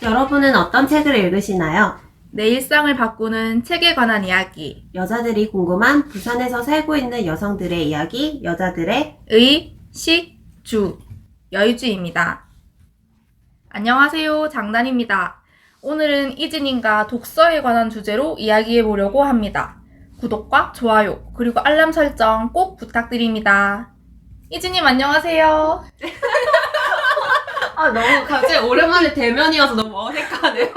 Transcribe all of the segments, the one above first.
여러분은 어떤 책을 읽으시나요? 내 일상을 바꾸는 책에 관한 이야기. 여자들이 궁금한 부산에서 살고 있는 여성들의 이야기, 여자들의 의, 식, 주. 여의주입니다. 안녕하세요. 장난입니다. 오늘은 이진님과 독서에 관한 주제로 이야기해 보려고 합니다. 구독과 좋아요, 그리고 알람 설정 꼭 부탁드립니다. 이진님 안녕하세요. 너무 갑자기 오랜만에 대면이어서 너무 어색하네요.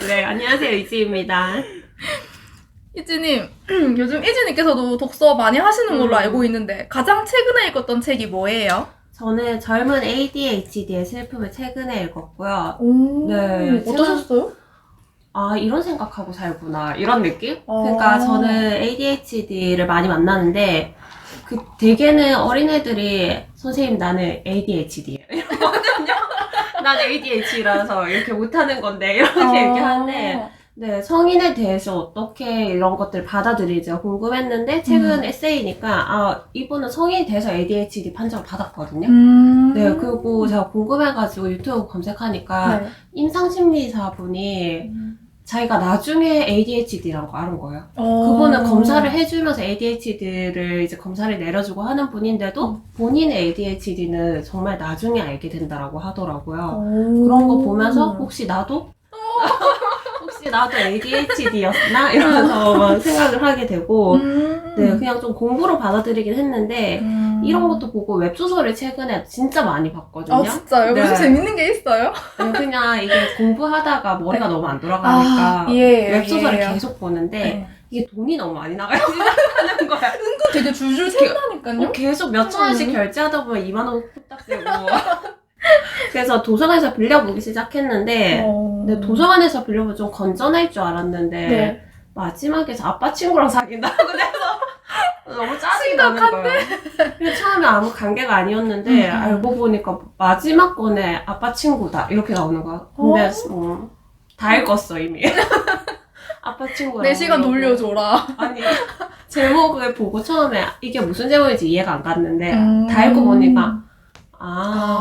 네, 안녕하세요. 이지입니다. 이진님, 요즘 이진님께서도 독서 많이 하시는 걸로 알고 있는데 가장 최근에 읽었던 책이 뭐예요? 저는 젊은 ADHD의 슬픔을 최근에 읽었고요. 오, 네, 어떠셨어요? 이런 생각하고 살구나. 이런 느낌? 아. 그러니까 저는 ADHD를 많이 만나는데 대개는 어린애들이 선생님 나는 ADHD예요. 이러거든요. 난 ADHD라서 이렇게 못하는 건데 이렇게 얘기하는데 네, 성인에 대해서 어떻게 이런 것들을 받아들이지 궁금했는데 최근 에세이니까 이분은 성인이 돼서 ADHD 판정을 받았거든요. 네, 그리고 제가 궁금해가지고 유튜브 검색하니까 네. 임상심리사분이 자기가 나중에 ADHD라는 거 아는 거예요. 어. 그분은 검사를 해주면서 ADHD를 이제 검사를 내려주고 하는 분인데도 본인의 ADHD는 정말 나중에 알게 된다라고 하더라고요. 그런 거 보면서 혹시 나도 ADHD였나? 이러면서 막 생각을 하게 되고 네, 그냥 좀 공부로 받아들이긴 했는데 이런 것도 보고 웹소설을 최근에 진짜 많이 봤거든요. 진짜요? 네. 무슨 재밌는 게 있어요? 그냥 이게 공부하다가 머리가 너무 안 돌아가니까 웹소설을 계속 보는데 이게 돈이 너무 많이 나가요. 하는 거야. 은근 되게 줄줄 샌다니까요? 계속 몇천 원씩 결제하다 보면 2만 원 후딱 되고. 그래서 도서관에서 빌려보기 시작했는데 근데 도서관에서 빌려보면 좀 건전할 줄 알았는데 마지막에 아빠 친구랑 사귄다고 그래서 너무 짜증이 나는 거예요. 그래서 처음에 아무 관계가 아니었는데 알고 보니까 마지막 권에 아빠 친구다 이렇게 나오는 거야. 근데 다 읽었어 이미. 아빠 친구랑 4시간 돌려줘라. 아니 제목을 보고 처음에 이게 무슨 제목인지 이해가 안 갔는데 다 읽고 보니까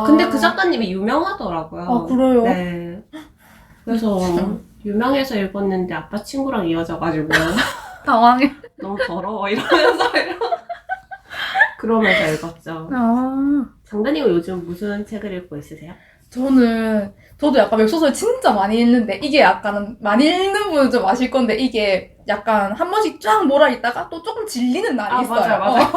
근데 그 작가님이 유명하더라고요. 그래요? 네. 그래서 유명해서 읽었는데 아빠 친구랑 이어져가지고 당황해. 너무 더러워 이러면서 그러면서 읽었죠. 장단이가 요즘 무슨 책을 읽고 있으세요? 저도 약간 웹소설 진짜 많이 읽는데 이게 약간 많이 읽는 분은 좀 아실 건데 이게 약간 한 번씩 쫙 몰아 있다가 또 조금 질리는 날이 있어요. 맞아요.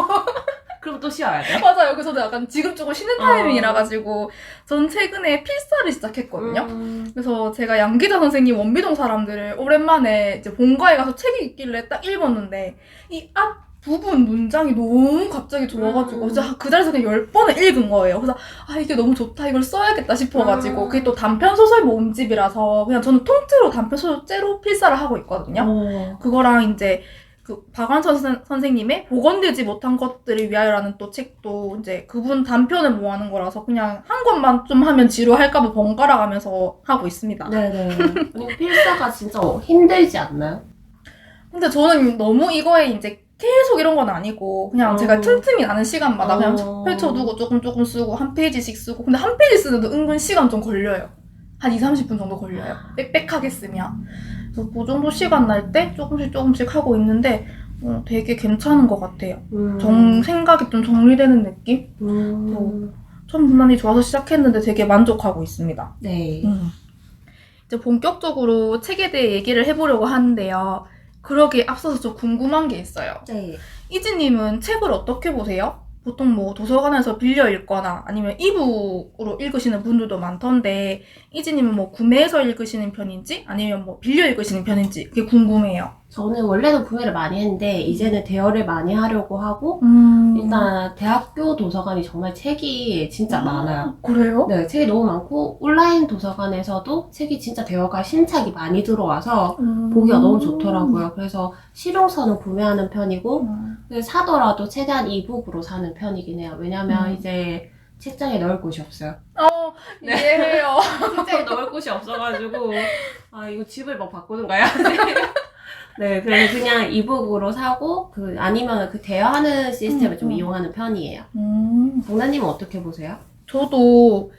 그럼 또 쉬어야 돼. 맞아요. 그래서 저도 약간 지금 조금 쉬는 타이밍이라 가지고 전 최근에 필사를 시작했거든요. 그래서 제가 양기자 선생님 원비동 사람들을 오랜만에 이제 본가에 가서 책이 있길래 딱 읽었는데 이 앞 부분 문장이 너무 갑자기 좋아가지고 진짜 그 자리에서 그냥 10번을 읽은 거예요. 그래서 이게 너무 좋다, 이걸 써야겠다 싶어가지고 그게 또 단편소설 모음집이라서 그냥 저는 통째로 단편소설째로 필사를 하고 있거든요. 그거랑 이제 그 박완천 선생님의 복원되지 못한 것들을 위하여라는 또 책도 이제 그분 단편을 모아놓은 거라서 그냥 한 권만 좀 하면 지루할까봐 번갈아 가면서 하고 있습니다. 네네. 필사가 진짜 힘들지 않나요? 근데 저는 너무 이거에 이제 계속 이런 건 아니고 그냥 제가 틈틈이 나는 시간마다 그냥 펼쳐두고 조금 쓰고 한 페이지씩 쓰고 근데 한 페이지 쓰는데 은근 시간 좀 걸려요. 한 20-30분 정도 걸려요. 빽빽하게 쓰면. 그래서 그 정도 시간 날 때 조금씩 하고 있는데 되게 괜찮은 것 같아요. 생각이 좀 정리되는 느낌? 좀 무난히 좋아서 시작했는데 되게 만족하고 있습니다. 네. 이제 본격적으로 책에 대해 얘기를 해보려고 하는데요. 그러기에 앞서서 좀 궁금한 게 있어요. 네. 이지님은 책을 어떻게 보세요? 보통 뭐 도서관에서 빌려 읽거나 아니면 이북으로 읽으시는 분들도 많던데 이지님은 뭐 구매해서 읽으시는 편인지 아니면 뭐 빌려 읽으시는 편인지 그게 궁금해요. 저는 원래는 구매를 많이 했는데 이제는 대여를 많이 하려고 하고 일단 대학교 도서관이 정말 책이 진짜 많아요. 그래요? 네, 책이 너무 많고 온라인 도서관에서도 책이 진짜 대여가 신착이 많이 들어와서 보기가 너무 좋더라고요. 그래서 실용서는 구매하는 편이고 사더라도 최대한 이북으로 사는 편이긴 해요. 왜냐면 이제 책장에 넣을 곳이 없어요. 네. 이해해요. 책장에 넣을 곳이 없어가지고 이거 집을 막 바꾸든가 해야 돼. 네, 그래서 그냥 이북으로 사고 아니면 그 대여하는 시스템을 좀 이용하는 편이에요. 장난님은 어떻게 보세요? 저도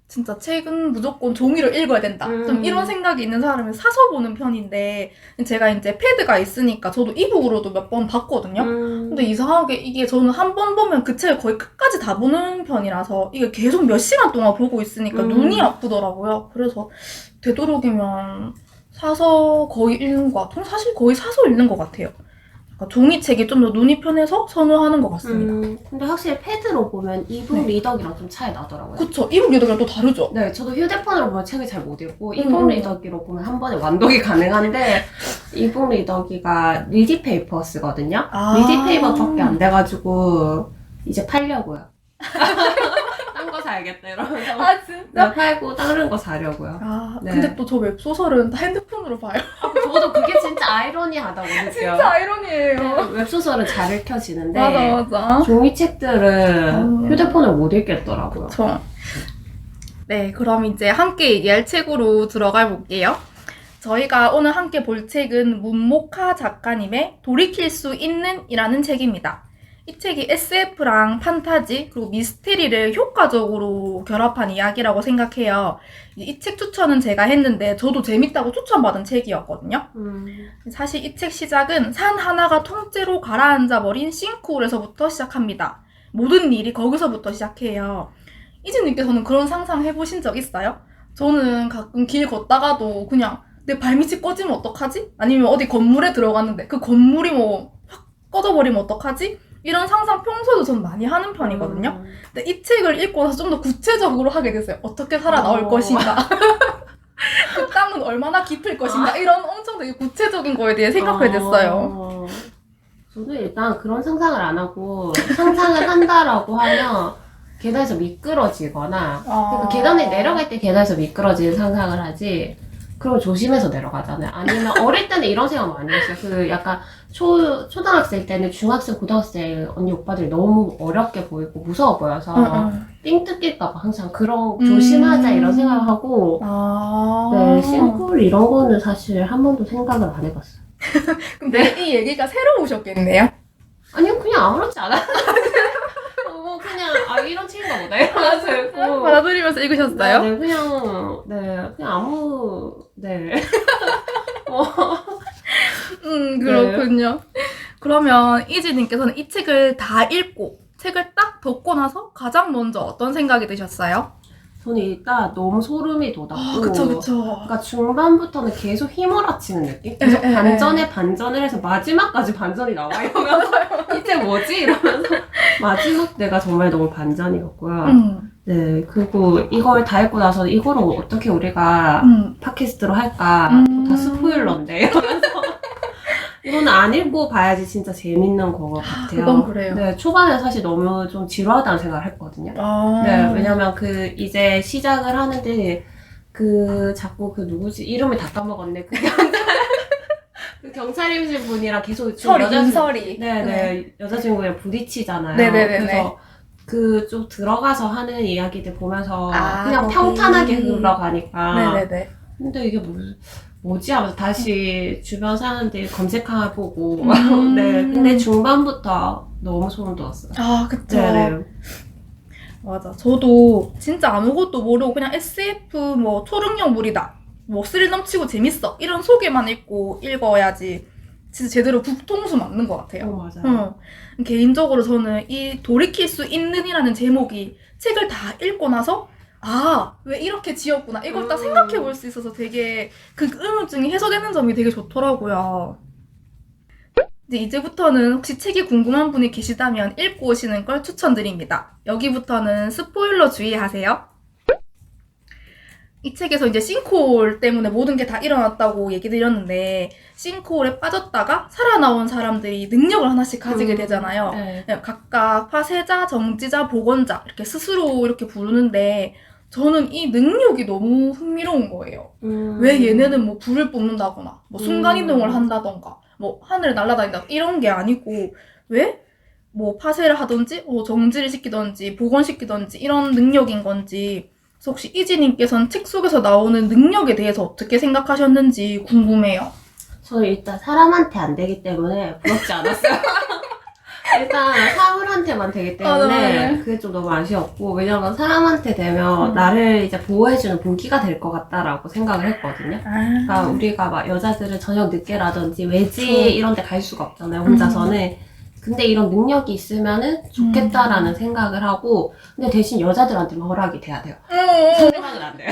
진짜 책은 무조건 종이로 읽어야 된다. 좀 이런 생각이 있는 사람은 사서 보는 편인데 제가 이제 패드가 있으니까 저도 이북으로도 몇 번 봤거든요. 근데 이상하게 이게 저는 한 번 보면 그 책을 거의 끝까지 다 보는 편이라서 이게 계속 몇 시간 동안 보고 있으니까 눈이 아프더라고요. 그래서 되도록이면 사서 거의 읽는 것 같아요. 사실 거의 사서 읽는 것 같아요. 그러니까 종이책이 좀 더 눈이 편해서 선호하는 것 같습니다. 근데 확실히 패드로 보면 이북 네. 리더기랑 좀 차이 나더라고요. 그쵸. 이북 리더기랑 또 다르죠? 네, 저도 휴대폰으로 보면 책을 잘 못 읽고 이북 리더기로 보면 한 번에 완독이 가능한데 이북 리더기가 리디페이퍼 쓰거든요. 리디페이퍼밖에 안 돼가지고 이제 팔려고요. 딴 거 사야겠다 이러면서 아 진짜? 네, 팔고 다른 거 사려고요. 아 네. 근데 또 저 웹소설은 다 핸드폰으로 봐요. 저도 그게 진짜 아이러니하다고 느껴요. 진짜 아이러니예요. 웹소설은 잘 읽혀지는데 맞아. 종이책들은 휴대폰을 못 읽겠더라고요. 그쵸. 네, 그럼 이제 함께 얘기할 책으로 들어가 볼게요. 저희가 오늘 함께 볼 책은 문모카 작가님의 돌이킬 수 있는 이라는 책입니다. 이 책이 SF랑 판타지 그리고 미스테리를 효과적으로 결합한 이야기라고 생각해요. 이 책 추천은 제가 했는데 저도 재밌다고 추천받은 책이었거든요. 사실 이 책 시작은 산 하나가 통째로 가라앉아 버린 싱크홀에서부터 시작합니다. 모든 일이 거기서부터 시작해요. 이진님께서는 그런 상상 해보신 적 있어요? 저는 가끔 길 걷다가도 그냥 내 발밑이 꺼지면 어떡하지? 아니면 어디 건물에 들어갔는데 그 건물이 뭐 확 꺼져버리면 어떡하지? 이런 상상 평소에도 전 많이 하는 편이거든요. 근데 이 책을 읽고 나서 좀 더 구체적으로 하게 됐어요. 어떻게 살아나올 것인가? 그 땅은 얼마나 깊을 것인가? 이런 엄청 되게 구체적인 거에 대해 생각하게 됐어요. 저는 일단 그런 상상을 안 하고 상상을 한다라고 하면 계단에서 미끄러지거나 그러니까 계단에 내려갈 때 계단에서 미끄러지는 상상을 하지 그럼 조심해서 내려가잖아요. 아니면 어릴 때는 이런 생각 많이 했어요. 그 약간 초등학생 때는 중학생, 고등학생 언니 오빠들이 너무 어렵게 보이고 무서워 보여서 삥 뜯길까봐 항상 그런 조심하자 이런 생각을 하고 네, 싱크홀 이런 거는 사실 한 번도 생각을 안 해봤어요. 근데 이 얘기가 새로우셨겠네요? 아니요, 그냥 아무렇지 않아요. 뭐 그냥 이런 책인가 보다 이러면서 읽고 받아들이면서 읽으셨어요? 네, 그냥 아무 그렇군요. 그러면 이지님께서는 이 책을 다 읽고 책을 딱 덮고 나서 가장 먼저 어떤 생각이 드셨어요? 저는 일단 너무 소름이 돋았고 그쵸. 그러니까 중반부터는 계속 휘몰아치는 느낌? 계속 반전을 해서 마지막까지 반전이 나와 이러면서 이제 뭐지? 이러면서 마지막 때가 정말 너무 반전이었고요. 네, 그리고 이걸 다 읽고 나서 이거를 어떻게 우리가 팟캐스트로 할까? 다 스포일러인데 이러면서 이거는 안 읽고 봐야지 진짜 재밌는 거 같아요. 그건 그래요. 네, 초반에 사실 너무 좀 지루하다는 생각을 했거든요. 네, 왜냐면 이제 시작을 하는데 자꾸 누구지? 이름을 다 까먹었네. 그 경찰이신 분이랑 계속 윤설이. 네네, 여자 주인공이랑 부딪히잖아요. 네네네네. 그래서 쪽 들어가서 하는 이야기들 보면서 그냥 거기. 평탄하게 흘러가니까. 네네네. 근데 이게 뭐지? 하면서 다시 주변 사람들 검색해보고. 네. 근데 중반부터 너무 소름 돋았어요. 그쵸. 네네. 맞아. 저도 진짜 아무것도 모르고 그냥 SF 초능력물이다. 스릴 넘치고 재밌어. 이런 소개만 읽어야지 진짜 제대로 북통수 맞는 것 같아요. 맞아요. 개인적으로 저는 이 돌이킬 수 있는이라는 제목이 책을 다 읽고 나서 왜 이렇게 지었구나. 이걸 딱 생각해 볼 수 있어서 되게 그 의문증이 해소되는 점이 되게 좋더라고요. 이제부터는 혹시 책이 궁금한 분이 계시다면 읽고 오시는 걸 추천드립니다. 여기부터는 스포일러 주의하세요. 이 책에서 이제 싱크홀 때문에 모든 게 다 일어났다고 얘기 드렸는데 싱크홀에 빠졌다가 살아나온 사람들이 능력을 하나씩 가지게 되잖아요. 네. 각각 파쇄자, 정지자, 복원자 이렇게 스스로 이렇게 부르는데 저는 이 능력이 너무 흥미로운 거예요. 왜 얘네는 불을 뿜는다거나 순간이동을 한다던가 하늘을 날아다닌다 이런 게 아니고 왜? 파쇄를 하든지 정지를 시키든지 복원시키든지 이런 능력인 건지 그래서 혹시 이지님께서는 책 속에서 나오는 능력에 대해서 어떻게 생각하셨는지 궁금해요. 저는 일단 사람한테 안 되기 때문에 부럽지 않았어요. 일단 사물한테만 되기 때문에 네. 그게 좀 너무 아쉬웠고, 왜냐면 사람한테 되면 나를 이제 보호해주는 무기가 될 것 같다라고 생각을 했거든요. 그러니까 우리가 막 여자들은 저녁 늦게라든지 외지 이런 데 갈 수가 없잖아요, 혼자서는. 근데 이런 능력이 있으면은 좋겠다라는 생각을 하고, 근데 대신 여자들한테만 허락이 돼야 돼요. 상대방은 안 돼요.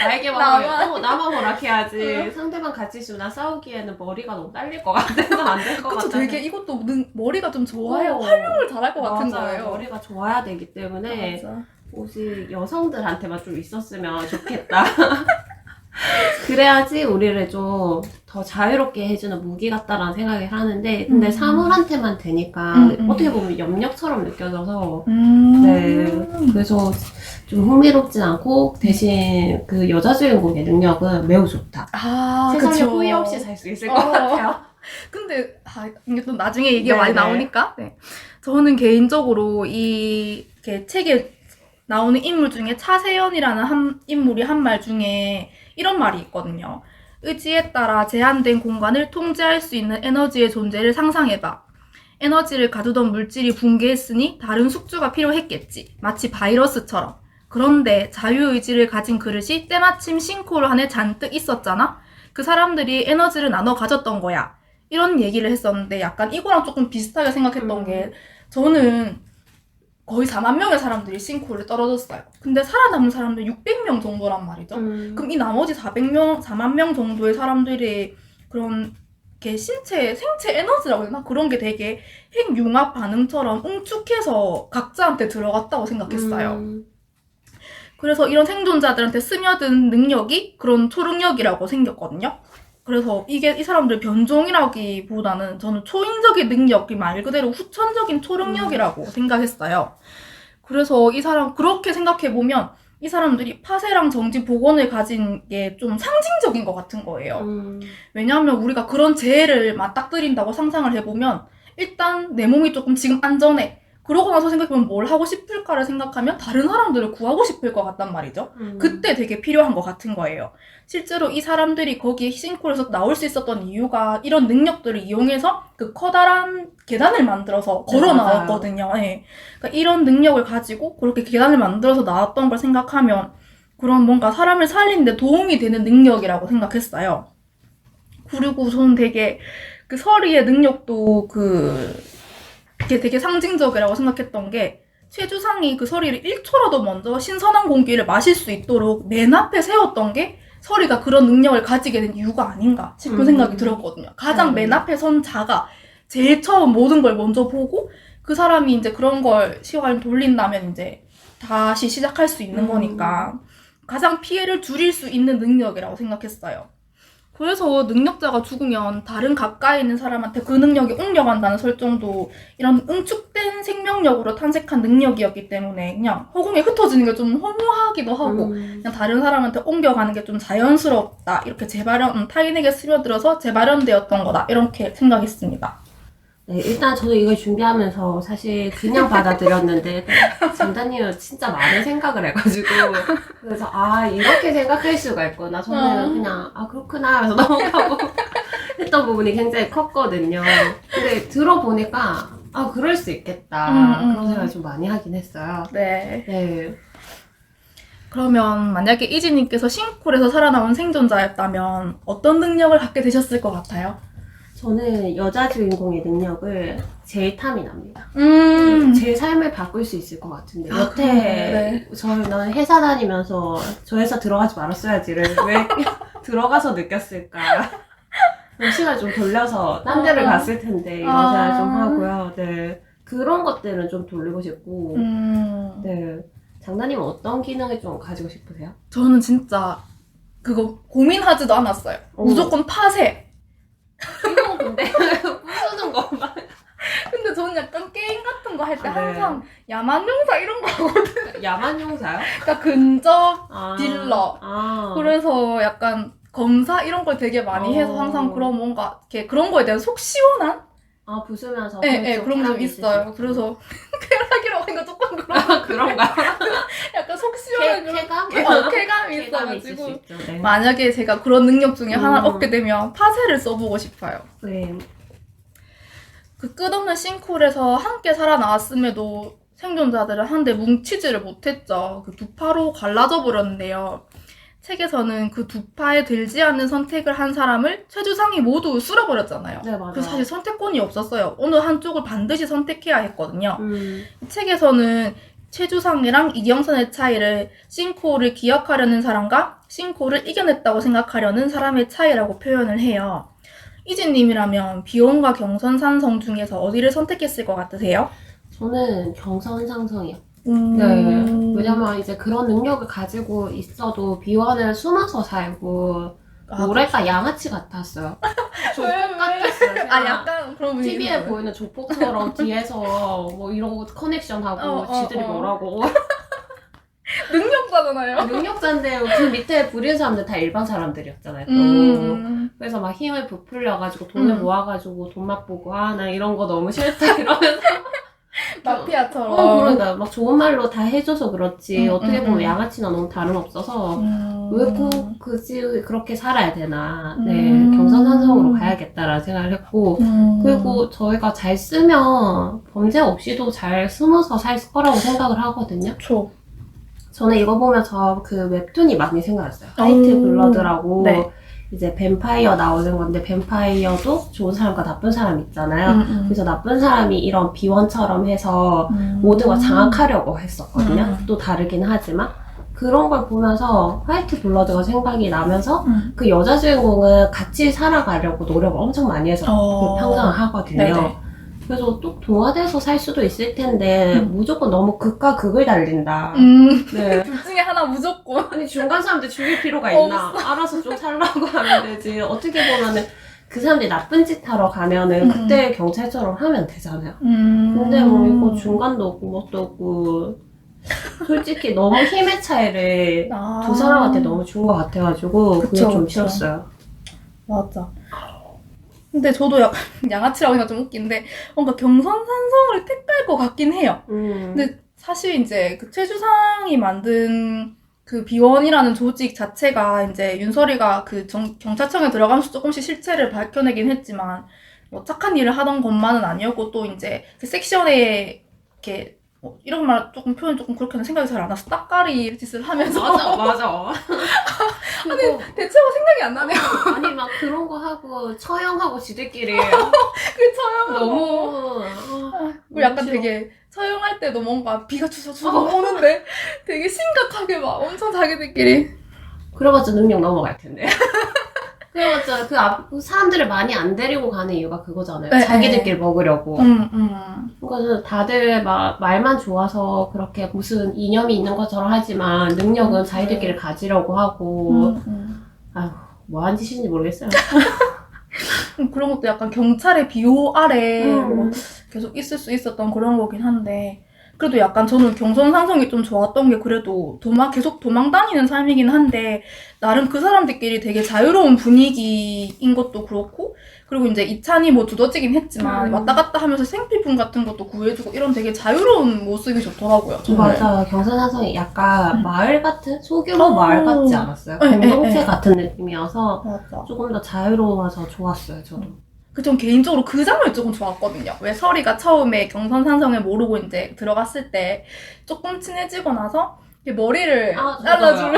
나에게만 나만 허락해야지. 상대방 같이 있으면 나 싸우기에는 머리가 너무 딸릴 것 같아서 안 될 것 그쵸, 같아서. 되게 이것도 머리가 좀 좋아야 어. 활용을 잘할 것 같은 맞아요. 거예요. 머리가 좋아야 되기 때문에 맞아. 오직 여성들한테만 좀 있었으면 좋겠다. 그래야지 우리를 좀 더 자유롭게 해주는 무기 같다라는 생각을 하는데, 근데 사물한테만 되니까 어떻게 보면 염력처럼 느껴져서 네, 그래서 좀 흥미롭진 않고, 대신 그 여자 주인공의 능력은 매우 좋다. 세상에 그쵸. 후회 없이 살 수 있을 것 같아요. 근데 이게 또 나중에 얘기가 네네. 많이 나오니까 저는 개인적으로 이렇게 책에 나오는 인물 중에 차세연이라는 인물이 한 말 중에 이런 말이 있거든요. 의지에 따라 제한된 공간을 통제할 수 있는 에너지의 존재를 상상해봐. 에너지를 가두던 물질이 붕괴했으니 다른 숙주가 필요했겠지. 마치 바이러스처럼. 그런데 자유의지를 가진 그릇이 때마침 싱크홀 안에 잔뜩 있었잖아? 그 사람들이 에너지를 나눠 가졌던 거야. 이런 얘기를 했었는데 약간 이거랑 조금 비슷하게 생각했던 게, 저는 거의 4만 명의 사람들이 싱크홀에 떨어졌어요. 근데 살아남은 사람들 600명 정도란 말이죠. 그럼 이 나머지 4만 명 정도의 사람들이 그런 게 생체 에너지라고 해야 되나? 그런 게 되게 핵융합 반응처럼 웅축해서 각자한테 들어갔다고 생각했어요. 그래서 이런 생존자들한테 스며든 능력이 그런 초능력이라고 생겼거든요. 그래서 이 사람들 변종이라기보다는 저는 초인적인 능력이 말 그대로 후천적인 초능력이라고 생각했어요. 그래서 그렇게 생각해보면 이 사람들이 파쇄랑 정지 복원을 가진 게 좀 상징적인 것 같은 거예요. 왜냐하면 우리가 그런 재해를 맞닥뜨린다고 상상을 해보면, 일단 내 몸이 조금 지금 안전해. 그러고 나서 생각해보면 뭘 하고 싶을까를 생각하면 다른 사람들을 구하고 싶을 것 같단 말이죠. 그때 되게 필요한 것 같은 거예요. 실제로 이 사람들이 거기에 싱크홀에서 나올 수 있었던 이유가 이런 능력들을 이용해서 그 커다란 계단을 만들어서 걸어 나왔거든요. 네. 그러니까 이런 능력을 가지고 그렇게 계단을 만들어서 나왔던 걸 생각하면 그런 뭔가 사람을 살리는데 도움이 되는 능력이라고 생각했어요. 그리고 저는 되게 그 서리의 능력도 그게 되게 상징적이라고 생각했던 게, 최주상이 그 서리를 1초라도 먼저 신선한 공기를 마실 수 있도록 맨 앞에 세웠던 게 서리가 그런 능력을 가지게 된 이유가 아닌가 싶은 생각이 들었거든요. 가장 맨 앞에 선 자가 제일 처음 모든 걸 먼저 보고, 그 사람이 이제 그런 걸 시간을 돌린다면 이제 다시 시작할 수 있는 거니까 가장 피해를 줄일 수 있는 능력이라고 생각했어요. 그래서 능력자가 죽으면 다른 가까이 있는 사람한테 그 능력이 옮겨간다는 설정도 이런 응축된 생명력으로 탄생한 능력이었기 때문에 그냥 허공에 흩어지는 게 좀 허무하기도 하고 그냥 다른 사람한테 옮겨가는 게 좀 자연스럽다, 이렇게 타인에게 스며들어서 재발현되었던 거다, 이렇게 생각했습니다. 네, 일단 저도 이걸 준비하면서 사실 그냥 받아들였는데, 장단님은 진짜 많은 생각을 해가지고, 그래서 이렇게 생각할 수가 있구나. 저는 그냥 그렇구나 하면서 넘어가고 했던 부분이 굉장히 컸거든요. 근데 들어보니까 그럴 수 있겠다, 그런 생각을 좀 많이 하긴 했어요. 네. 그러면 만약에 이지님께서 싱크홀에서 살아남은 생존자였다면 어떤 능력을 갖게 되셨을 것 같아요? 저는 여자 주인공의 능력을 제일 탐이 납니다. 제 삶을 바꿀 수 있을 것 같은데, 여태 저는 회사 다니면서 저 회사 들어가지 말았어야지를 왜 들어가서 느꼈을까. 시간 좀 돌려서 딴 데를 갔을 텐데 이런 생각 좀 하고요. 네, 그런 것들은 좀 돌리고 싶고. 네, 장난님은 어떤 기능을 좀 가지고 싶으세요? 저는 진짜 그거 고민하지도 않았어요. 무조건 파쇄. 이건 근데 부수는 것만. 근데 저는 약간 게임 같은 거 할 때 항상 야만용사 이런 거 하거든요. 야만용사요? 그러니까 근접 딜러. 그래서 약간 검사 이런 걸 되게 많이 해서 항상 그런 뭔가 이렇게 그런 거에 대한 속 시원한? 부수면서. 네, 그런 게 좀 있어요. 그래서 쾌락이라고 하니까 조금 그런가? 약간 속 시원한 쾌감? 쾌감이 있어가지고. 만약에 제가 그런 능력 중에 하나를 얻게 되면 파쇄를 써보고 싶어요. 네. 그 끝없는 싱크홀에서 함께 살아나왔음에도 생존자들은 한데 뭉치지를 못했죠. 그 두 파로 갈라져 버렸는데요. 책에서는 그 두 파에 들지 않는 선택을 한 사람을 최주상이 모두 쓸어버렸잖아요. 네, 맞아요. 그래서 사실 선택권이 없었어요. 어느 한쪽을 반드시 선택해야 했거든요. 이 책에서는 최주상이랑 이경선의 차이를 싱크홀을 기억하려는 사람과 싱크홀을 이겨냈다고 생각하려는 사람의 차이라고 표현을 해요. 이진님이라면 비원과 경선산성 중에서 어디를 선택했을 것 같으세요? 저는 경선상성이요. 네. 왜냐면 이제 그런 능력을 가지고 있어도 비원은 숨어서 살고 뭐랄까 양아치 같았어요. 조폭 같았어요. 아 약간 그런 분위기. TV에 보이는 조폭처럼 뒤에서 뭐 이런 거 커넥션하고 지들이 뭐라고. 능력자잖아요. 능력자인데 그 밑에 부리는 사람들 다 일반 사람들이었잖아요. 또. 그래서 막 힘을 부풀려가지고 돈을 모아가지고 돈 맛보고 나 이런 거 너무 싫다 이러면서 마피아처럼. 그러니까 막 좋은 말로 다 해줘서 그렇지 어떻게 보면 양아치나 너무 다름없어서 왜 꼭 굳이 그렇게 살아야 되나. 네, 경선산성으로 가야겠다라는 생각을 했고 그리고 저희가 잘 쓰면 범죄 없이도 잘 숨어서 살 거라고 생각을 하거든요. 그쵸. 저는 이거 보면서 그 웹툰이 많이 생각났어요. 화이트 블러드라고 네. 이제 뱀파이어 나오는 건데 뱀파이어도 좋은 사람과 나쁜 사람 있잖아요. 그래서 나쁜 사람이 이런 비원처럼 해서 모든 걸 장악하려고 했었거든요. 또 다르긴 하지만 그런 걸 보면서 화이트 블러드가 생각이 나면서 그 여자 주인공은 같이 살아가려고 노력을 엄청 많이 해서 그 평생을 하거든요. 네네. 그래서 또 동화돼서 살 수도 있을 텐데 무조건 너무 극과 극을 달린다. 네. 둘 중에 하나 무조건. 아니 중간 사람들 죽일 필요가 있나? 알아서 좀 살라고 하면 되지. 어떻게 보면은 그 사람들이 나쁜 짓 하러 가면은 그때 경찰처럼 하면 되잖아요. 근데 뭐 이거 중간도 없고 뭣도 없고 솔직히 너무 힘의 차이를 두 사람한테 너무 준 것 같아가지고 그게 그쵸, 좀 그쵸. 싫었어요. 맞아. 근데 저도 약간 양아치라고 하기가 좀 웃긴데 뭔가 경선산성을 택할 것 같긴 해요. 근데 사실 이제 그 최주상이 만든 그 비원이라는 조직 자체가 이제 윤설이가 그 경찰청에 들어가면서 조금씩 실체를 밝혀내긴 했지만 뭐 착한 일을 하던 것만은 아니었고 또 이제 그 섹션에 이렇게 이런 말 조금 표현 조금 그렇게는 생각이 잘 안 나서 딱까리 짓을 하면서 맞아. 그리고 대체가 생각이 안 나네요. 아니 막 그런 거 하고 처형하고 지들끼리 그 처형 너무 그리고 약간 되게 처형할 때도 뭔가 비가 주서 오는데 되게 심각하게 막 엄청 자기들끼리 그래봤자 능력 넘어갈 텐데. 그래봤자 그 사람들을 많이 안 데리고 가는 이유가 그거잖아요. 네, 자기들끼리 먹으려고. 그래서 다들 말만 좋아서 그렇게 무슨 이념이 있는 것처럼 하지만 능력은 자기들끼리 가지려고 하고 아휴 뭐한 짓인지 모르겠어요. 그런 것도 약간 경찰의 비호 아래 뭐 계속 있을 수 있었던 그런 거긴 한데 그래도 약간 저는 경선산성이 좀 좋았던 게 그래도 계속 도망 다니는 삶이긴 한데 나름 그 사람들끼리 되게 자유로운 분위기인 것도 그렇고 그리고 이제 이찬이 뭐 두더지긴 했지만 왔다 갔다 하면서 생필품 같은 것도 구해주고 이런 되게 자유로운 모습이 좋더라고요. 저는. 맞아. 경선산성이 약간 마을 같은 소규모 마을 같지 않았어요? 공동체 같은 느낌이어서 맞아. 조금 더 자유로워서 좋았어요. 저도. 전 개인적으로 그 장면이 조금 좋았거든요. 왜 설이가 처음에 경선산성을 모르고 이제 들어갔을 때 조금 친해지고 나서 머리를 잘라주려고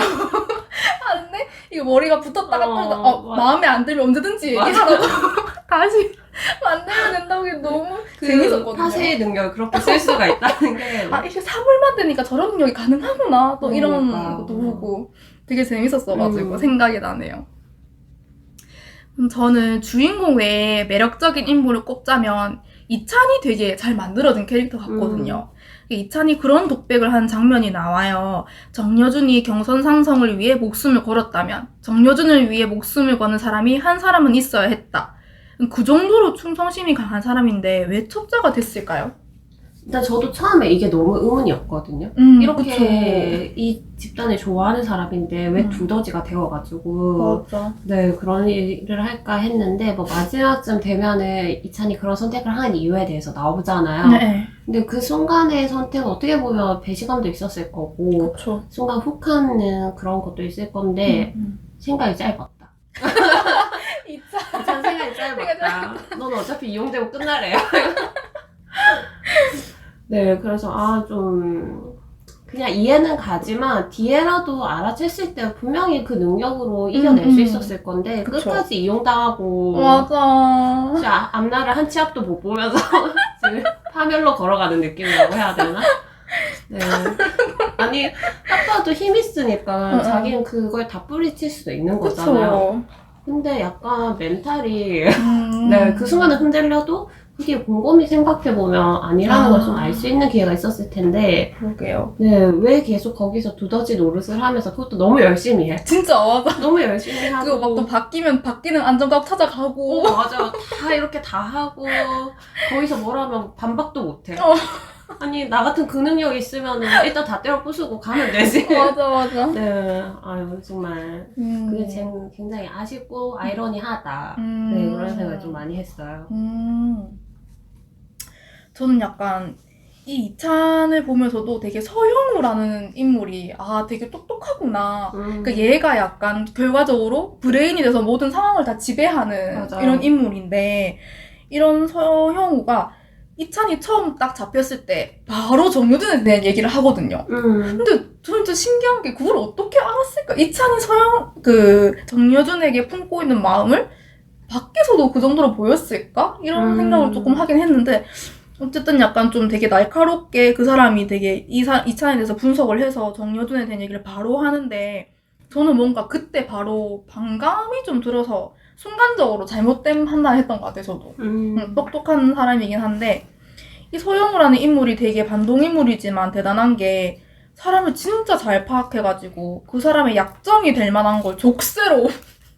하는데 이거 머리가 붙었다가 마음에 안 들면 언제든지 얘기하라고 다시 만들면 된다고 게 너무 재밌었거든요. 파쇄의 능력을 그렇게 쓸 수가 있다는 게 이게 사물만 되니까 저런 능력이 가능하구나 또 이런 것도 보고 되게 재밌었어가지고 생각이 나네요. 저는 주인공 외에 매력적인 인물을 꼽자면 이찬이 되게 잘 만들어진 캐릭터 같거든요. 이찬이 그런 독백을 한 장면이 나와요. 정여준이 경선상성을 위해 목숨을 걸었다면 정여준을 위해 목숨을 거는 사람이 한 사람은 있어야 했다. 그 정도로 충성심이 강한 사람인데 왜 첩자가 됐을까요? 일단 저도 처음에 이게 너무 의문이었거든요. 이렇게 그쵸. 이 집단을 좋아하는 사람인데 왜 두더지가 되어가지고 맞아. 네 그런 일을 할까 했는데 뭐 마지막쯤 되면은 이찬이 그런 선택을 한 이유에 대해서 나오잖아요. 네. 근데 그 순간의 선택은 어떻게 보면 배신감도 있었을 거고 그쵸. 순간 훅하는 그런 것도 있을 건데 생각이 짧았다. 이찬 이찬 생각이 짧았다. 넌 어차피 이용되고 끝나래요. 네, 그래서 좀 그냥 이해는 가지만 뒤에라도 알아챘을 때 분명히 그 능력으로 이겨낼 수 있었을 건데 그쵸. 끝까지 이용당하고 맞아. 진짜 앞날을 한 치 앞도 못 보면서 지금 파멸로 걸어가는 느낌이라고 해야 되나? 네. 아니 딱 봐도 힘 있으니까 자기는 그걸 다 뿌리칠 수도 있는 거잖아요. 그쵸. 근데 약간 멘탈이 네, 그 순간에 흔들려도 그게 곰곰이 생각해보면 아니라는 걸 좀 알 수 있는 기회가 있었을 텐데 그러게요. 네, 왜 계속 거기서 두더지 노릇을 하면서 그것도 너무 열심히 해. 진짜 맞아. 너무 열심히 하고 그거 막 또 바뀌면 바뀌는 안정감 찾아가고. 맞아. 다 이렇게 다 하고 거기서 뭐라면 반박도 못해. 아니 나 같은 그 능력이 있으면 일단 다 때려 부수고 가면 되지. 맞아. 네, 아유 정말 그게 굉장히 아쉽고 아이러니하다. 네, 그런 생각을 좀 많이 했어요. 저는 약간 이 이찬을 보면서도 되게 서영우라는 인물이 되게 똑똑하구나. 그러니까 얘가 약간 결과적으로 브레인이 돼서 모든 상황을 다 지배하는 맞아요. 이런 인물인데 이런 서영우가 이찬이 처음 딱 잡혔을 때 바로 정유준에 대한 얘기를 하거든요. 근데 저는 진짜 신기한 게 그걸 어떻게 알았을까? 이찬이 정여준에게 품고 있는 마음을 밖에서도 그 정도로 보였을까? 이런 생각을 조금 하긴 했는데 어쨌든 약간 좀 되게 날카롭게 그 사람이 되게 이찬에 대해서 분석을 해서 정여준에 대한 얘기를 바로 하는데 저는 뭔가 그때 바로 반감이 좀 들어서 순간적으로 잘못된 판단을 했던 것 같아요, 저도. 똑똑한 사람이긴 한데 이 서영우라는 인물이 되게 반동인물이지만 대단한 게 사람을 진짜 잘 파악해가지고 그 사람의 약점이 될 만한 걸 족쇄로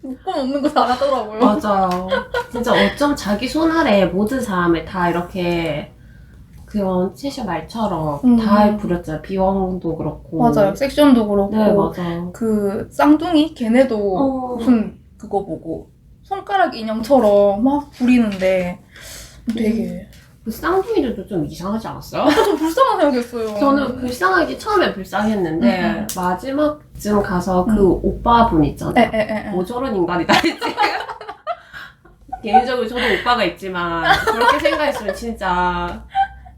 묶어놓는 거 잘하더라고요. 맞아요. 진짜 어쩜 자기 손 아래 모든 사람을 다 이렇게 그런 채셔 말처럼 다 부렸잖아요. 비왕도 그렇고. 맞아요. 섹션도 그렇고. 네, 맞아요. 그 쌍둥이? 걔네도 무슨 그거 보고 손가락 인형처럼 막 부리는데 되게 그 쌍둥이들도 좀 이상하지 않았어요? 좀 불쌍한 생각했어요. 저는 불쌍하기 처음에 불쌍했는데 마지막쯤 가서 그 오빠분 있잖아요. 뭐 저런 인간이다 했지. 개인적으로 저도 오빠가 있지만 그렇게 생각했으면 진짜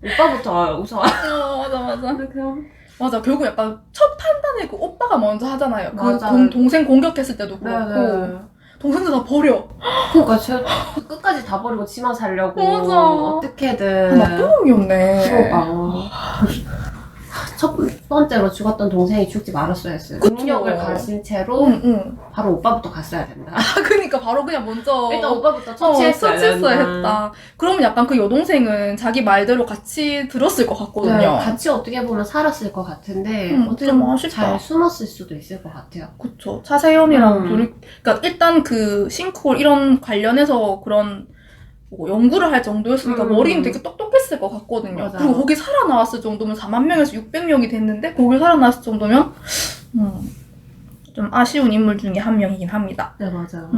오빠부터 우선. 맞아. 그럼 맞아. 결국 약간 첫 판단을 그 오빠가 먼저 하잖아요. 맞아. 그 동생 공격했을 때도 그렇고. 네네. 동생들 다 버려. 그러니까 제가 끝까지 다 버리고 지만 살려고 맞아. 어떻게든. 나쁜 놈이었네. 그러니까 첫 번째로 죽었던 동생이 죽지 말았어야 했어요. 그쵸. 능력을 가진 채로 바로 오빠부터 갔어야 된다. 그러니까 바로 그냥 먼저 일단 오빠부터 처치했어야 했다. 그러면 약간 그 여동생은 자기 말대로 같이 들었을 것 같거든요. 네, 같이 어떻게 보면 살았을 것 같은데 어떻게 좀 보면 아쉽다. 잘 숨었을 수도 있을 것 같아요. 그쵸. 차세현이랑 둘이, 그러니까 일단 그 싱크홀 이런 관련해서 그런 뭐 연구를 할 정도였으니까 머리는 되게 똑똑했을 것 같거든요. 맞아요. 그리고 거기 살아나왔을 정도면 4만 명에서 600명이 됐는데 거기 살아나왔을 정도면 좀 아쉬운 인물 중에 한 명이긴 합니다. 네, 맞아요.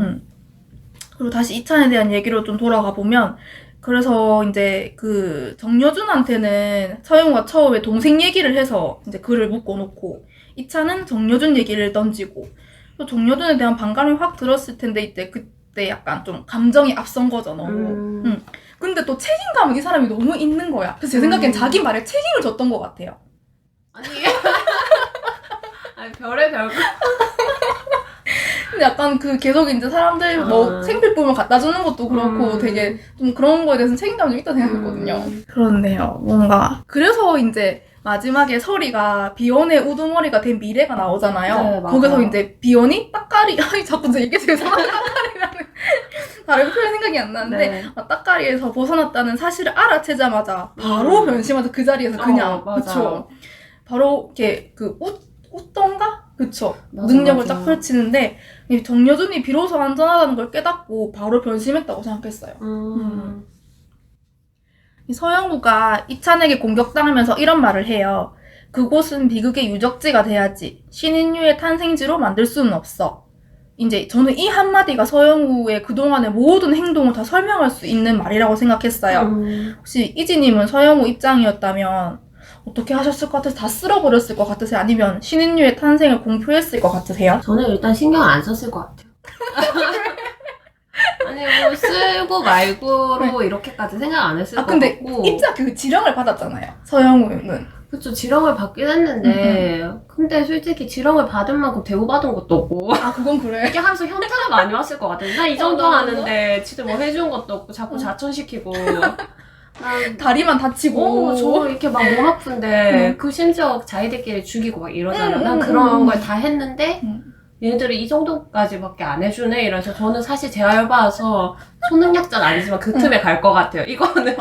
그리고 다시 이찬에 대한 얘기로 좀 돌아가 보면 그래서 이제 그 정여준한테는 서영우가 처음에 동생 얘기를 해서 이제 글을 묶어놓고 이찬은 정여준 얘기를 던지고 또 정여준에 대한 반감이 확 들었을 텐데 이때 그때 약간 좀 감정이 앞선 거죠, 너무. 근데 또 책임감은 이 사람이 너무 있는 거야. 그래서 제 생각엔 자기 말에 책임을 졌던 것 같아요. 아니, 아니 별의 별거. 근데 약간 그 계속 이제 사람들 뭐 생필품을 갖다 주는 것도 그렇고 되게 좀 그런 거에 대해서는 책임감이 좀 있다고 생각했거든요. 그렇네요. 뭔가. 그래서 이제 마지막에 설이가 비원의 우두머리가 된 미래가 나오잖아요. 네, 맞아요. 거기서 이제 비원이 따까리, 자꾸 이제 이게 제일 따까리라는 다른 표현 생각이 안 나는데 네. 따까리에서 벗어났다는 사실을 알아채자마자 바로 변심해서 그 자리에서 그냥 맞아. 그쵸. 바로 이렇게 그 웃던가? 그쵸. 맞아, 능력을 맞아. 딱 펼치는데 이 정여준이 비로소 안전하다는 걸 깨닫고 바로 변심했다고 생각했어요. 이 서영우가 이찬에게 공격당하면서 이런 말을 해요. 그곳은 비극의 유적지가 돼야지. 신인류의 탄생지로 만들 수는 없어. 이제 저는 이 한마디가 서영우의 그동안의 모든 행동을 다 설명할 수 있는 말이라고 생각했어요. 혹시 이지님은 서영우 입장이었다면 어떻게 하셨을 것 같아서 다 쓸어버렸을 것 같으세요? 아니면 신인류의 탄생을 공표했을 것 같으세요? 저는 일단 신경 안 썼을 것 같아요. 아니 뭐 쓸고 말고로 이렇게까지 생각 안 했을 것 근데 같고. 입자 그 지령을 받았잖아요. 서영우는. 그쵸, 지령을 받긴 했는데 근데 솔직히 지령을 받은 만큼 대우받은 것도 없고 그건 그래. 이렇게 하면서 현타가 많이 왔을 것 같아. 나 이 정도 맞아. 하는데 진짜 뭐 해준 것도 없고 자꾸 자천시키고 난 다리만 다치고. 저 이렇게 막 몸 아픈데 그 심지어 자기들끼리 죽이고 막 이러잖아. 난 그런 걸 다 했는데 얘네들이 이 정도까지밖에 안 해주네 이래서 저는 사실 재활봐서 초능력자는 아니지만 그 틈에 갈 것 같아요. 이거는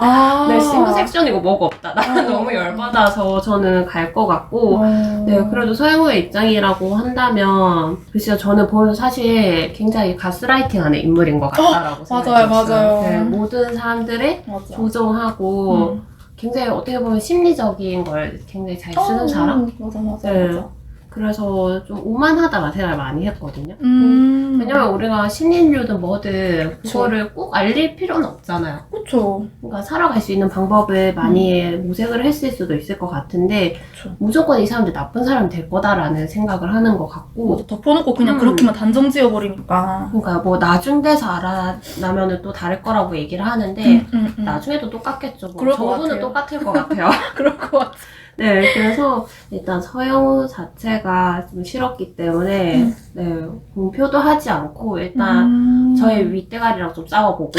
내 싱글 섹션이고 뭐가 없다. 나는 너무 열받아서 저는 갈 것 같고 네, 그래도 서영우의 입장이라고 한다면 글쎄요, 저는 보면서 사실 굉장히 가스라이팅하는 인물인 것 같다라고 생각했어요. 맞아요. 네, 모든 사람들을 조종하고 굉장히 어떻게 보면 심리적인 걸 굉장히 잘 쓰는 사람? 맞아. 네. 그래서 좀 오만하다라는 생각을 많이 했거든요. 왜냐면 우리가 신인류든 뭐든 그거를 꼭 알릴 필요는 없잖아요. 그쵸. 그러니까 살아갈 수 있는 방법을 많이 모색을 했을 수도 있을 것 같은데 무조건 이 사람들 나쁜 사람 될 거다라는 생각을 하는 것 같고 덮어놓고 그냥 그렇게만 단정 지어버리니까. 그러니까 뭐 나중 돼서 알아나면은 또 다를 거라고 얘기를 하는데 나중에도 똑같겠죠. 뭐 정부는 똑같을 것 같아요. 그럴 것 같아. 네, 그래서 일단 서영우 자체가 좀 싫었기 때문에 네, 공표도 하지 않고 일단 저희 윗대가리랑 좀 싸워보고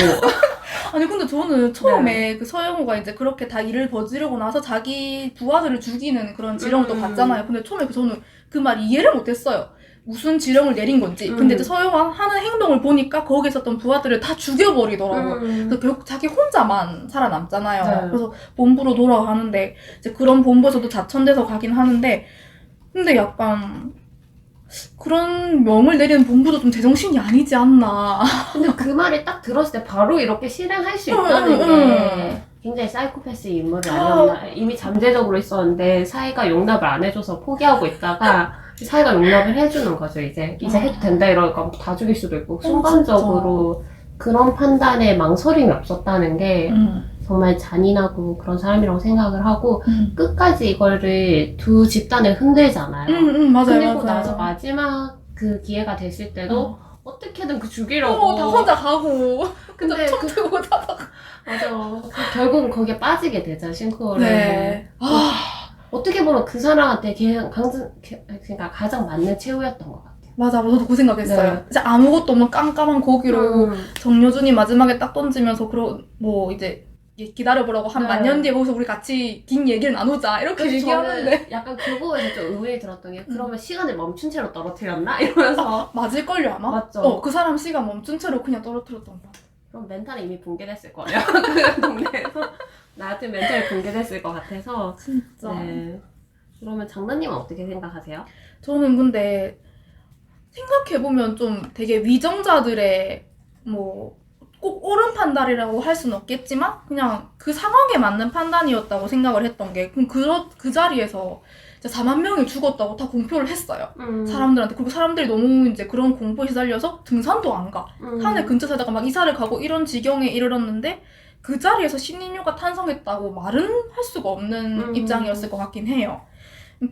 아니 근데 저는 처음에 그 서영우가 이제 그렇게 다 일을 저지르고 나서 자기 부하들을 죽이는 그런 지령을 또 받잖아요. 근데 처음에 저는 그 말 이해를 못했어요. 무슨 지령을 내린 건지. 근데 이제 서영우가 하는 행동을 보니까 거기 있었던 부하들을 다 죽여버리더라고요. 그래서 결국 자기 혼자만 살아남잖아요. 네. 그래서 본부로 돌아가는데 이제 그런 본부에서도 자천돼서 가긴 하는데 근데 약간 그런 명을 내리는 본부도 좀 제정신이 아니지 않나. 근데 그 말이 딱 들었을 때 바로 이렇게 실행할 수 있다는 게 굉장히 사이코패스 인물이 아니었나. 이미 잠재적으로 있었는데 사회가 용납을 안 해줘서 포기하고 있다가 사회가 용납을 해주는 거죠. 이제 해도 된다 이러니까 다 죽일 수도 있고 순간적으로 그런 판단에 망설임이 없었다는 게 정말 잔인하고 그런 사람이라고 생각을 하고 끝까지 이거를 두 집단을 흔들잖아요. 맞아요. 흔들고 나서 마지막 그 기회가 됐을 때도 어떻게든 그 죽이려고 다 혼자 가고 근데 총 들고 다가 맞아. 결국은 거기에 빠지게 되잖아, 싱크홀에. 네. 어떻게 보면 그 사람한테 그러니까 가장 맞는 최후였던 것 같아요. 맞아, 저도 그 생각했어요. 네. 이제 아무것도 없는 깜깜한 거기로 정여준이 마지막에 딱 던지면서 뭐 이제 기다려보라고 한 만 년 뒤에 거기서 우리 같이 긴 얘기를 나누자 이렇게 얘기하는데 약간 그거에서 좀 의외에 들었던 게 그러면 시간을 멈춘 채로 떨어뜨렸나? 이러면서 맞을걸요 아마? 맞죠. 그 사람 시간 멈춘 채로 그냥 떨어뜨렸던 거 같아. 그럼 멘탈이 이미 붕괴됐을 거예요. 그 동네에서 나한테 멘탈이 붕괴됐을 것 같아서 진짜. 네. 그러면 장난님은 어떻게 생각하세요? 저는 근데 생각해보면 좀 되게 위정자들의 뭐 꼭 옳은 판단이라고 할 수는 없겠지만 그냥 그 상황에 맞는 판단이었다고 생각을 했던 게 그럼 그 자리에서 이제 4만 명이 죽었다고 다 공표를 했어요. 사람들한테. 그리고 사람들이 너무 이제 그런 공포에 시달려서 등산도 안 가. 산에 근처 살다가 막 이사를 가고 이런 지경에 이르렀는데 그 자리에서 신인류가 탄생했다고 말은 할 수가 없는 입장이었을 것 같긴 해요.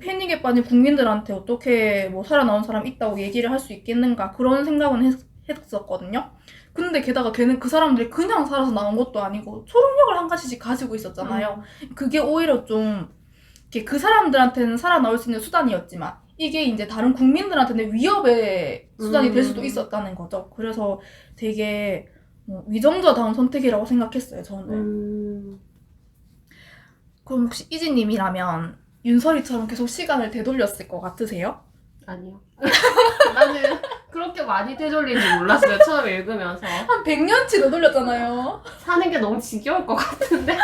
패닉에 빠진 국민들한테 어떻게 뭐 살아나온 사람 있다고 얘기를 할 수 있겠는가 그런 생각은 했었거든요. 근데 게다가 걔는 그 사람들이 그냥 살아서 나온 것도 아니고 초능력을 한 가지씩 가지고 있었잖아요. 그게 오히려 좀 그 사람들한테는 살아나올 수 있는 수단이었지만 이게 이제 다른 국민들한테는 위협의 수단이 될 수도 있었다는 거죠. 그래서 되게 위정자다운 선택이라고 생각했어요, 저는. 그럼 혹시 이지님이라면 윤설이처럼 계속 시간을 되돌렸을 것 같으세요? 아니요. 나는 그렇게 많이 되돌리는지 몰랐어요. 처음 읽으면서. 한 100년치 되돌렸잖아요. 사는 게 너무 지겨울 것 같은데.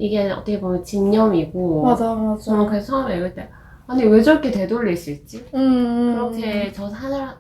이게 어떻게 보면 집념이고. 맞아. 저는 그래서 처음에 읽을 때 아니 왜 저렇게 되돌릴 수 있지? 그렇게 저 사람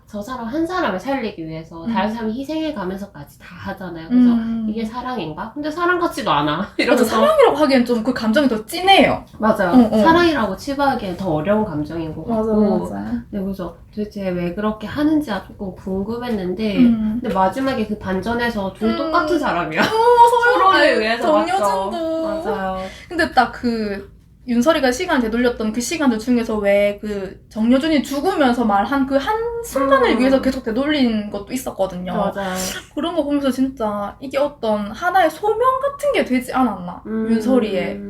한 사람을 살리기 위해서 다른 사람이 희생해 가면서까지 다 하잖아요. 그래서 이게 사랑인가? 근데 사랑 같지도 않아. 이러면서 사랑이라고 하기엔 좀 그 감정이 더 진해요. 맞아요. 사랑이라고 치부하기엔 더 어려운 감정인 것 같고. 맞아. 네, 그래서 도대체 왜 그렇게 하는지가 조금 궁금했는데 근데 마지막에 그 반전에서 둘 똑같은 사람이야. 서로를 위해서 정여준도. 맞죠. 맞아요. 근데 딱 그 윤설이가 시간을 되돌렸던 그 시간들 중에서 왜 그 정여준이 죽으면서 말한 그 한 순간을 위해서 계속 되돌린 것도 있었거든요. 맞아요. 그런 거 보면서 진짜 이게 어떤 하나의 소명 같은 게 되지 않았나, 윤설이의.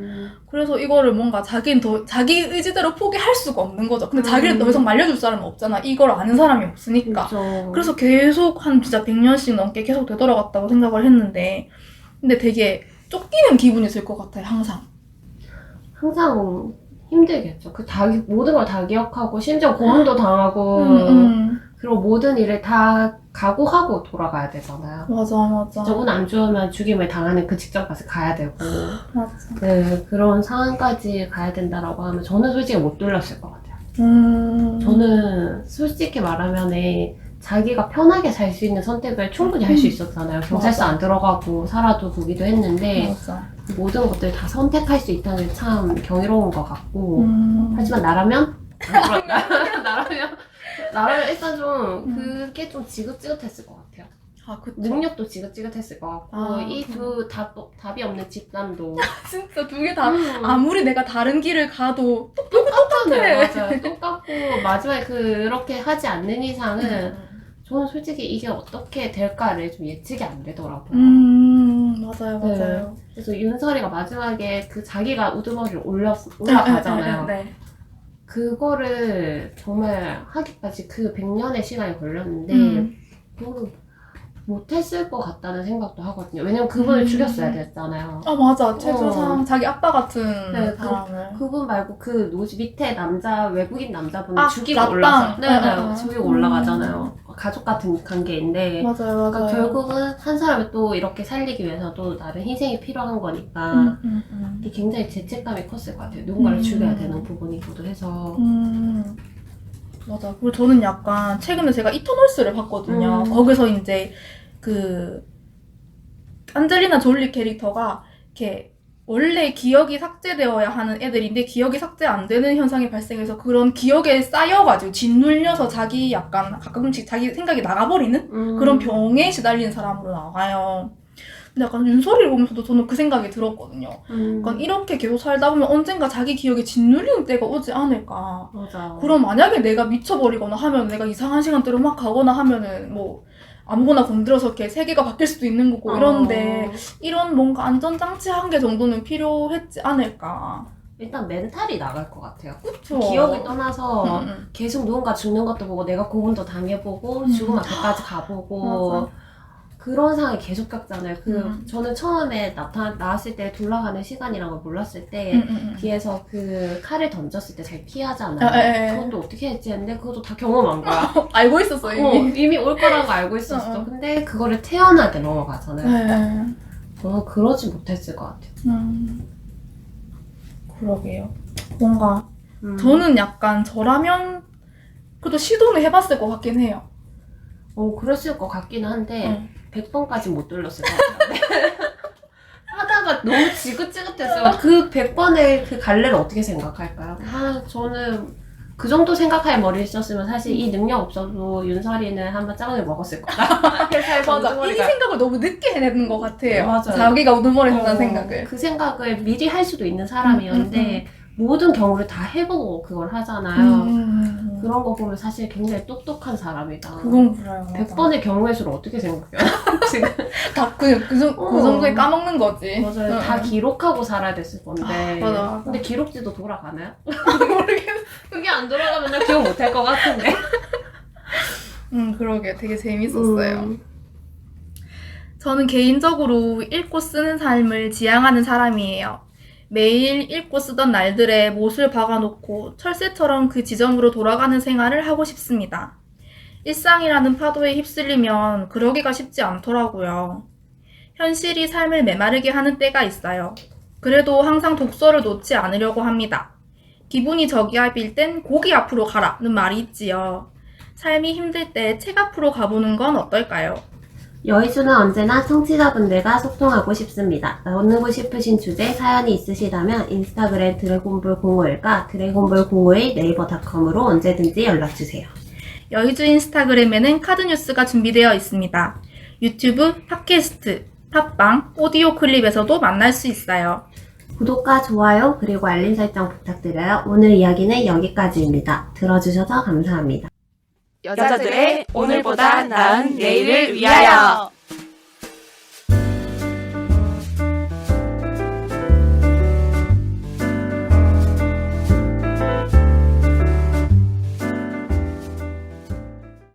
그래서 이거를 뭔가 자기 의지대로 포기할 수가 없는 거죠. 근데 자기를 더 이상 말려줄 사람은 없잖아. 이걸 아는 사람이 없으니까. 그렇죠. 그래서 계속 한 진짜 100년씩 넘게 계속 되돌아갔다고 생각을 했는데, 근데 되게 쫓기는 기분이 들 것 같아요, 항상. 항상 힘들겠죠. 모든 걸 다 기억하고, 심지어 고문도 당하고, 그리고 모든 일을 다 각오하고 돌아가야 되잖아요. 맞아. 저분 안 좋으면 죽임을 당하는 그 직전까지 가야 되고, 맞아. 네, 그런 상황까지 가야 된다라고 하면 저는 솔직히 못 돌렸을 것 같아요. 저는 솔직히 말하면 자기가 편하게 살 수 있는 선택을 충분히 할 수 있었잖아요. 경찰서 안 들어가고 살아도 보기도 했는데, 맞아. 모든 것들 다 선택할 수 있다는 게 참 경이로운 것 같고, 하지만 나라면 일단 좀 그게 좀 지긋지긋했을 것 같아요. 아, 그쵸. 능력도 지긋지긋했을 것 같고, 이 두 답이 없는 집단도 진짜 두 개 다 아무리 내가 다른 길을 가도 똑같잖아요. 맞아요. 똑같고 마지막에 그렇게 하지 않는 이상은 저는 솔직히 이게 어떻게 될까를 좀 예측이 안 되더라고요. 맞아요. 네. 그래서 윤설이가 마지막에 그 자기가 우두머리를 올라가잖아요. 네. 그거를 정말 하기까지 그 100년의 시간이 걸렸는데 그거는 못했을 것 같다는 생각도 하거든요. 왜냐면 그분을 죽였어야 됐잖아요. 아, 맞아. 최주상 자기 아빠 같은 네, 사람을. 그분 말고 그 밑에 외국인 남자분을 라땅. 죽이고 올라가잖아요. 가족 같은 관계인데. 맞아요. 그러니까 결국은 한 사람을 또 이렇게 살리기 위해서도 나름 희생이 필요한 거니까 이게 굉장히 죄책감이 컸을 것 같아요. 누군가를 죽여야 되는 부분이기도 해서. 맞아. 그리고 저는 약간 최근에 제가 이터널스를 봤거든요. 거기서 이제 그 안젤리나 졸리 캐릭터가 이렇게 원래 기억이 삭제되어야 하는 애들인데 기억이 삭제 안 되는 현상이 발생해서 그런 기억에 쌓여가지고 짓눌려서 자기 약간 가끔씩 자기 생각이 나가버리는 그런 병에 시달리는 사람으로 나와요. 근데 약간 윤설이를 보면서도 저는 그 생각이 들었거든요. 약간 이렇게 계속 살다 보면 언젠가 자기 기억에 짓눌리는 때가 오지 않을까. 맞아. 그럼 만약에 내가 미쳐버리거나 하면 내가 이상한 시간대로 막 가거나 하면은 뭐 아무거나 건드려서 이렇게 세계가 바뀔 수도 있는 거고 이런데 이런 뭔가 안전장치 한 개 정도는 필요했지 않을까. 일단 멘탈이 나갈 것 같아요. 그쵸. 기억을 떠나서 계속 누군가 죽는 것도 보고 내가 고문도 당해보고 죽음 앞에까지 가보고 맞아. 그런 상황이 계속 겪잖아요. 저는 처음에 나왔을 때 돌아가는 시간이란 걸 몰랐을 때 뒤에서 그 칼을 던졌을 때 잘 피하잖아요. 그것도 어떻게 했지 했는데 그것도 다 경험한 거야. 알고 있었어 이미. 이미 올 거라는 거 알고 있었어. 근데 그거를 태어나게 넘어가잖아요. 저는 그러지 못했을 것 같아요. 그러게요. 뭔가 저는 약간 저라면 그래도 시도는 해봤을 것 같긴 해요. 그랬을 것 같기는 한데 100번까지 못 돌렸을 것 같아요. 하다가 너무 지긋지긋했어요. 그 100번의 그 갈래를 어떻게 생각할까요? 저는 그 정도 생각할 머리를 썼으면 사실 이 능력 없어도 윤설이는 한번 짱을 먹었을 거다. 맞아. 이 생각을 너무 늦게 해내는 것 같아요. 맞아요. 자기가 우두머리 했다는 생각을. 그 생각을 미리 할 수도 있는 사람이었는데 모든 경우를 다 해보고 그걸 하잖아요. 그런 거 보면 사실 굉장히 똑똑한 사람이다. 그건 그래요. 100번의 경우의 수를 어떻게 생각해요? 지금 다 그 정도에 까먹는 거지. 맞아요. 다 기록하고 살아야 됐을 건데. 맞아. 근데 기록지도 돌아가나요? 모르겠어. 그게 안 돌아가면 나 기억 못 할 것 같은데. 그러게. 되게 재밌었어요. 저는 개인적으로 읽고 쓰는 삶을 지향하는 사람이에요. 매일 읽고 쓰던 날들에 못을 박아놓고 철새처럼 그 지점으로 돌아가는 생활을 하고 싶습니다. 일상이라는 파도에 휩쓸리면 그러기가 쉽지 않더라고요. 현실이 삶을 메마르게 하는 때가 있어요. 그래도 항상 독서를 놓지 않으려고 합니다. 기분이 저기압일 땐 고기 앞으로 가라는 말이 있지요. 삶이 힘들 때 책 앞으로 가보는 건 어떨까요? 여의주는 언제나 청취자분들과 소통하고 싶습니다. 나누고 싶으신 주제, 사연이 있으시다면 인스타그램 드래곤볼 051과 드래곤볼 051 네이버닷컴으로 언제든지 연락주세요. 여의주 인스타그램에는 카드뉴스가 준비되어 있습니다. 유튜브, 팟캐스트, 팟빵, 오디오 클립에서도 만날 수 있어요. 구독과 좋아요 그리고 알림 설정 부탁드려요. 오늘 이야기는 여기까지입니다. 들어주셔서 감사합니다. 여자들의 오늘보다 나은 내일을 위하여.